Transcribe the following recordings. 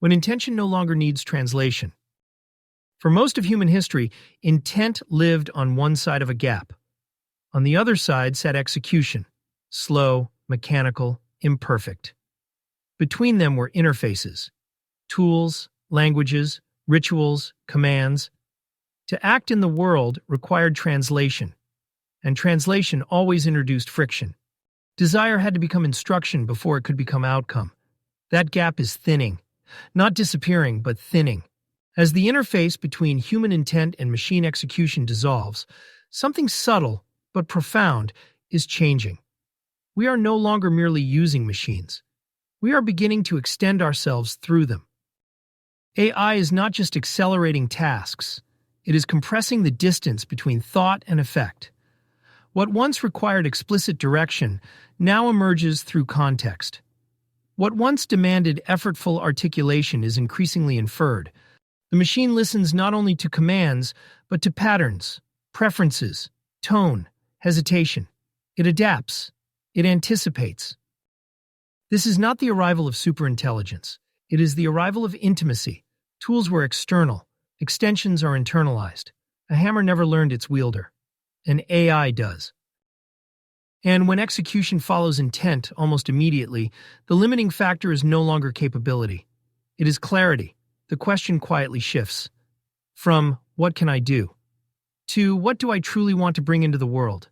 when intention no longer needs translation. For most of human history, intent lived on one side of a gap. On the other side sat execution, slow, mechanical, imperfect. Between them were interfaces, tools, languages, rituals, commands. To act in the world required translation, and translation always introduced friction. Desire had to become instruction before it could become outcome. That gap is thinning, not disappearing, but thinning. As the interface between human intent and machine execution dissolves, something subtle but profound is changing. We are no longer merely using machines. We are beginning to extend ourselves through them. AI is not just accelerating tasks, it is compressing the distance between thought and effect. What once required explicit direction now emerges through context. What once demanded effortful articulation is increasingly inferred. The machine listens not only to commands, but to patterns, preferences, tone, hesitation. It adapts. It anticipates. This is not the arrival of superintelligence. It is the arrival of intimacy. Tools were external. Extensions are internalized. A hammer never learned its wielder. An AI does. And when execution follows intent almost immediately, the limiting factor is no longer capability. It is clarity. The question quietly shifts from "what can I do?" to "what do I truly want to bring into the world?"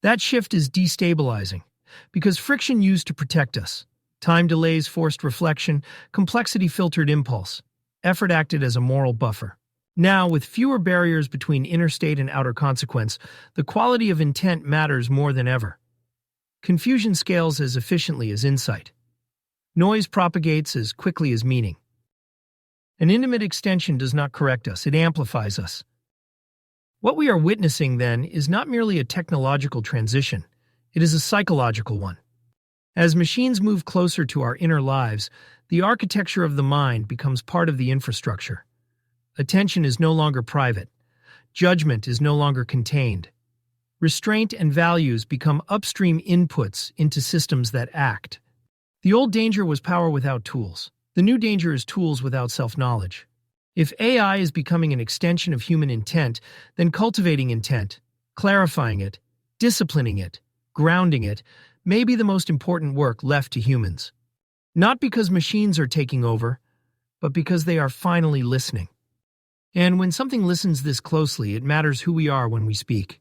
That shift is destabilizing, because friction used to protect us. Time delays forced reflection, complexity filtered impulse. Effort acted as a moral buffer. Now, with fewer barriers between inner state and outer consequence, the quality of intent matters more than ever. Confusion scales as efficiently as insight. Noise propagates as quickly as meaning. An intimate extension does not correct us, it amplifies us. What we are witnessing, then, is not merely a technological transition, it is a psychological one. As machines move closer to our inner lives, the architecture of the mind becomes part of the infrastructure. Attention is no longer private. Judgment is no longer contained. Restraint and values become upstream inputs into systems that act. The old danger was power without tools. The new danger is tools without self-knowledge. If AI is becoming an extension of human intent, then cultivating intent, clarifying it, disciplining it, grounding it, may be the most important work left to humans. Not because machines are taking over, but because they are finally listening. And when something listens this closely, it matters who we are when we speak.